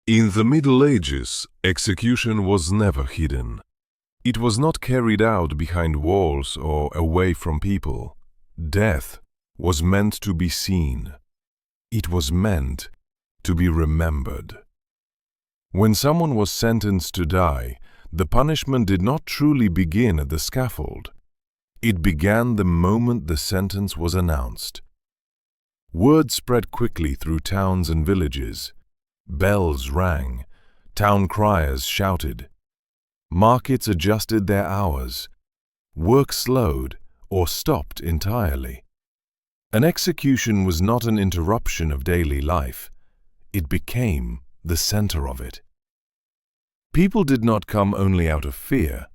In the Middle Ages, execution was never hidden. It was not carried out behind walls or away from people. Death was meant to be seen. It was meant to be remembered. When someone was sentenced to die, the punishment did not truly begin at the scaffold. It began the moment the sentence was announced. Word spread quickly through towns and villages. Bells rang, town criers shouted. Markets adjusted their hours. Work slowed or stopped entirely. An execution was not an interruption of daily life. It became the center of it. People did not come only out of fear.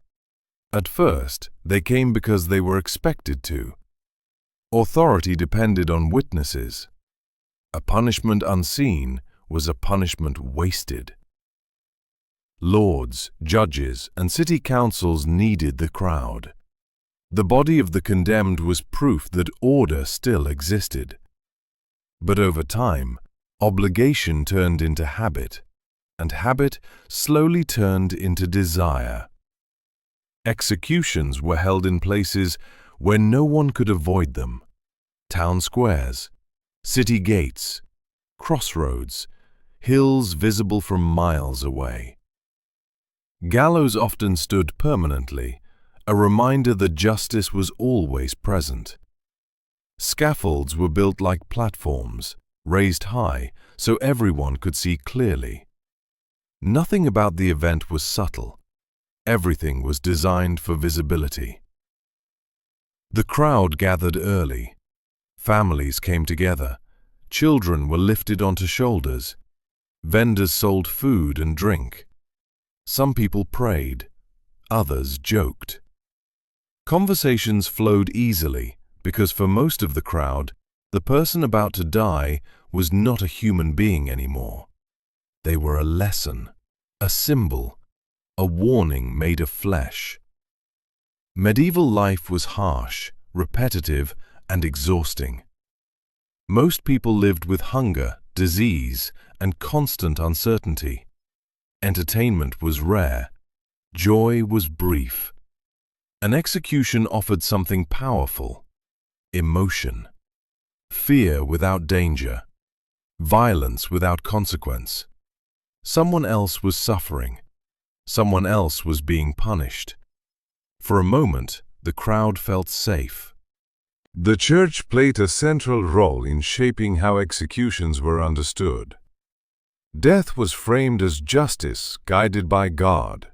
At first, they came because they were expected to. Authority depended on witnesses. A punishment unseen was a punishment wasted. Lords, judges, and city councils needed the crowd. The body of the condemned was proof that order still existed. But over time, obligation turned into habit, and habit slowly turned into desire. Executions were held in places where no one could avoid them: town squares, city gates, crossroads, hills visible from miles away. Gallows often stood permanently, a reminder that justice was always present. Scaffolds were built like platforms, raised high so everyone could see clearly. Nothing about the event was subtle. Everything was designed for visibility. The crowd gathered early. Families came together. Children were lifted onto shoulders. Vendors sold food and drink. Some people prayed. Others joked. Conversations flowed easily because for most of the crowd, the person about to die was not a human being anymore. They were a lesson, a symbol, a warning made of flesh. Medieval life was harsh, repetitive, and exhausting. Most people lived with hunger, disease, and constant uncertainty. Entertainment was rare. Joy was brief. An execution offered something powerful: emotion. Fear without danger. Violence without consequence. Someone else was suffering. Someone else was being punished. For a moment, the crowd felt safe. The church played a central role in shaping how executions were understood. Death was framed as justice guided by God.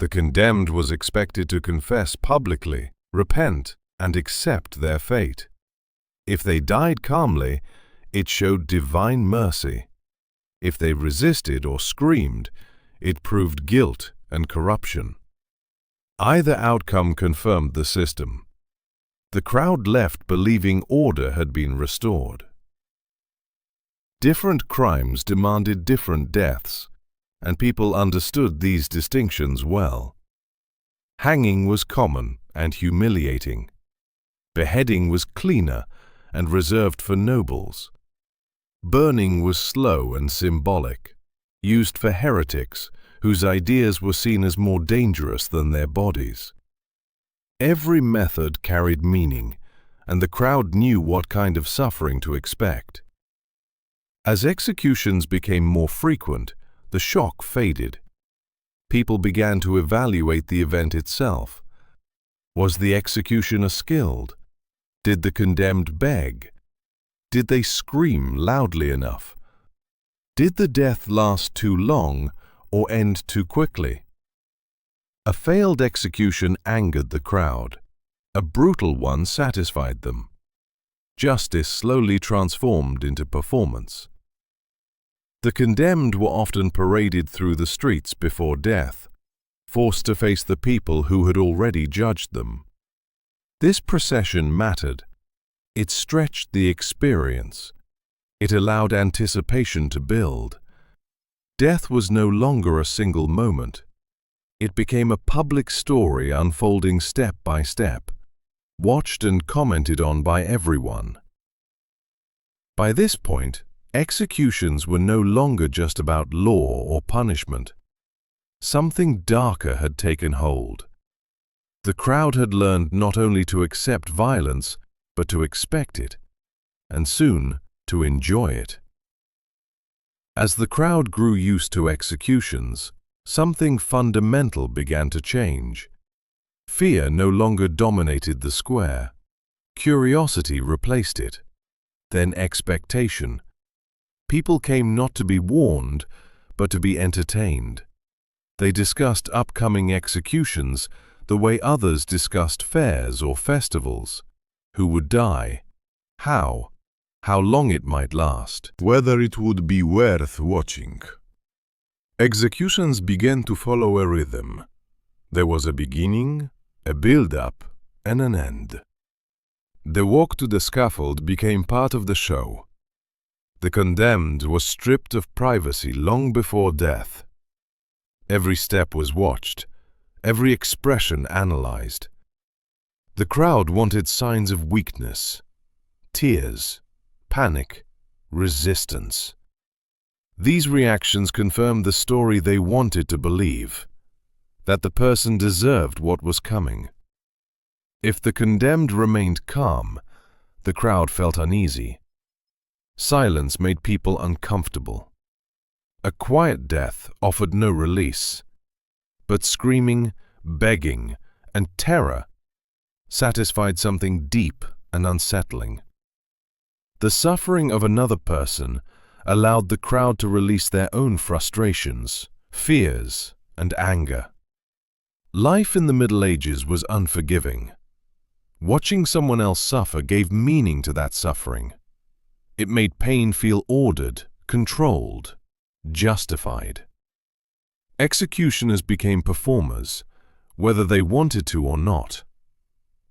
The condemned was expected to confess publicly, repent, and accept their fate. If they died calmly, it showed divine mercy. If they resisted or screamed, it proved guilt and corruption. Either outcome confirmed the system. The crowd left believing order had been restored. Different crimes demanded different deaths, and people understood these distinctions well. Hanging was common and humiliating. Beheading was cleaner and reserved for nobles. Burning was slow and symbolic, used for heretics whose ideas were seen as more dangerous than their bodies. Every method carried meaning, and the crowd knew what kind of suffering to expect. As executions became more frequent, the shock faded. People began to evaluate the event itself. Was the executioner skilled? Did the condemned beg? Did they scream loudly enough? Did the death last too long or end too quickly? A failed execution angered the crowd. A brutal one satisfied them. Justice slowly transformed into performance. The condemned were often paraded through the streets before death, forced to face the people who had already judged them. This procession mattered. It stretched the experience. It allowed anticipation to build. Death was no longer a single moment. It became a public story unfolding step by step, watched and commented on by everyone. By this point, Executions were no longer just about law or punishment. Something darker had taken hold. The crowd had learned not only to accept violence, but to expect it, and soon to enjoy it. As the crowd grew used to executions, something fundamental began to change. Fear no longer dominated the square. Curiosity replaced it. Then expectation. People came not to be warned, but to be entertained. They discussed upcoming executions the way others discussed fairs or festivals. Who would die? How long it might last, whether it would be worth watching. Executions began to follow a rhythm. There was a beginning, a build-up, and an end. The walk to the scaffold became part of the show. The condemned was stripped of privacy long before death. Every step was watched, every expression analyzed. The crowd wanted signs of weakness, tears, panic, resistance. These reactions confirmed the story they wanted to believe, that the person deserved what was coming. If the condemned remained calm, the crowd felt uneasy. Silence made people uncomfortable. A quiet death offered no release, but screaming, begging, and terror satisfied something deep and unsettling. The suffering of another person allowed the crowd to release their own frustrations, fears, and anger. Life in the Middle Ages was unforgiving. Watching someone else suffer gave meaning to that suffering. It made pain feel ordered, controlled, justified. Executioners became performers, whether they wanted to or not.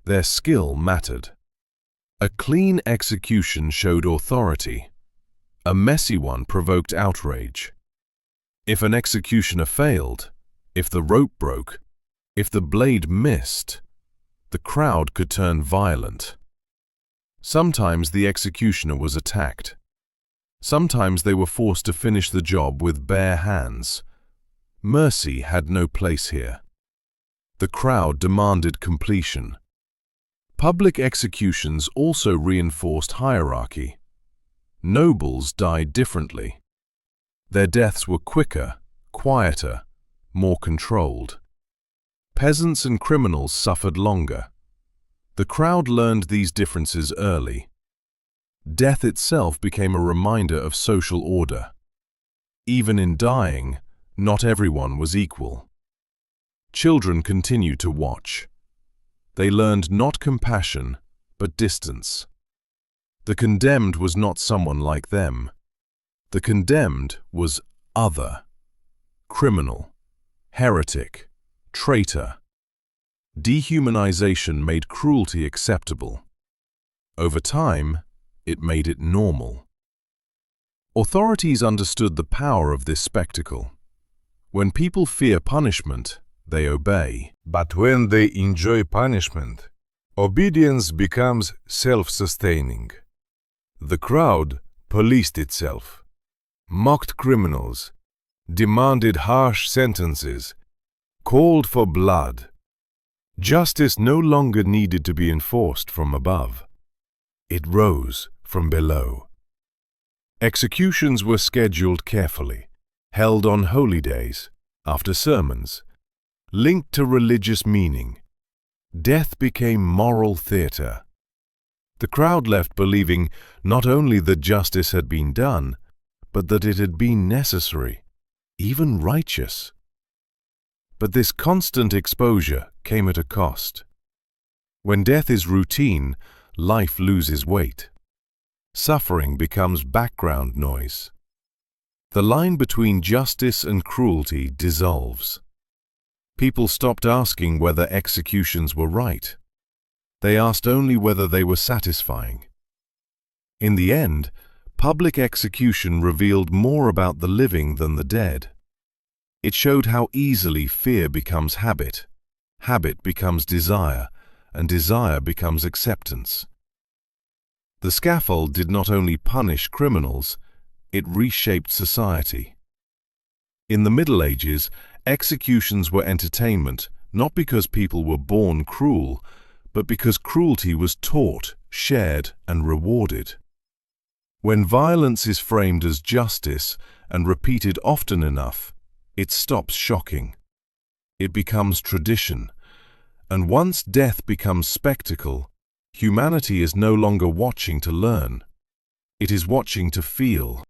Their skill mattered. A clean execution showed authority. A messy one provoked outrage. If an executioner failed, if the rope broke, if the blade missed, the crowd could turn violent. Sometimes the executioner was attacked. Sometimes they were forced to finish the job with bare hands. Mercy had no place here. The crowd demanded completion. Public executions also reinforced hierarchy. Nobles died differently. Their deaths were quicker, quieter, more controlled. Peasants and criminals suffered longer. The crowd learned these differences early. Death itself became a reminder of social order. Even in dying, not everyone was equal. Children continued to watch. They learned not compassion, but distance. The condemned was not someone like them. The condemned was other, criminal, heretic, traitor. Dehumanization made cruelty acceptable. Over time, it made it normal. Authorities understood the power of this spectacle. When people fear punishment, they obey. But when they enjoy punishment, obedience becomes self-sustaining. The crowd policed itself, mocked criminals, demanded harsh sentences, called for blood. Justice no longer needed to be enforced from above. It rose from below. Executions were scheduled carefully, held on holy days, after sermons, linked to religious meaning. Death became moral theater. The crowd left believing not only that justice had been done, but that it had been necessary, even righteous. But this constant exposure came at a cost. When death is routine, life loses weight. Suffering becomes background noise. The line between justice and cruelty dissolves. People stopped asking whether executions were right. They asked only whether they were satisfying. In the end, public execution revealed more about the living than the dead. It showed how easily fear becomes habit becomes desire, and desire becomes acceptance. The scaffold did not only punish criminals, it reshaped society. In the Middle Ages, executions were entertainment, not because people were born cruel, but because cruelty was taught, shared, and rewarded. When violence is framed as justice and repeated often enough, it stops shocking. It becomes tradition, and once death becomes spectacle, humanity is no longer watching to learn. It is watching to feel.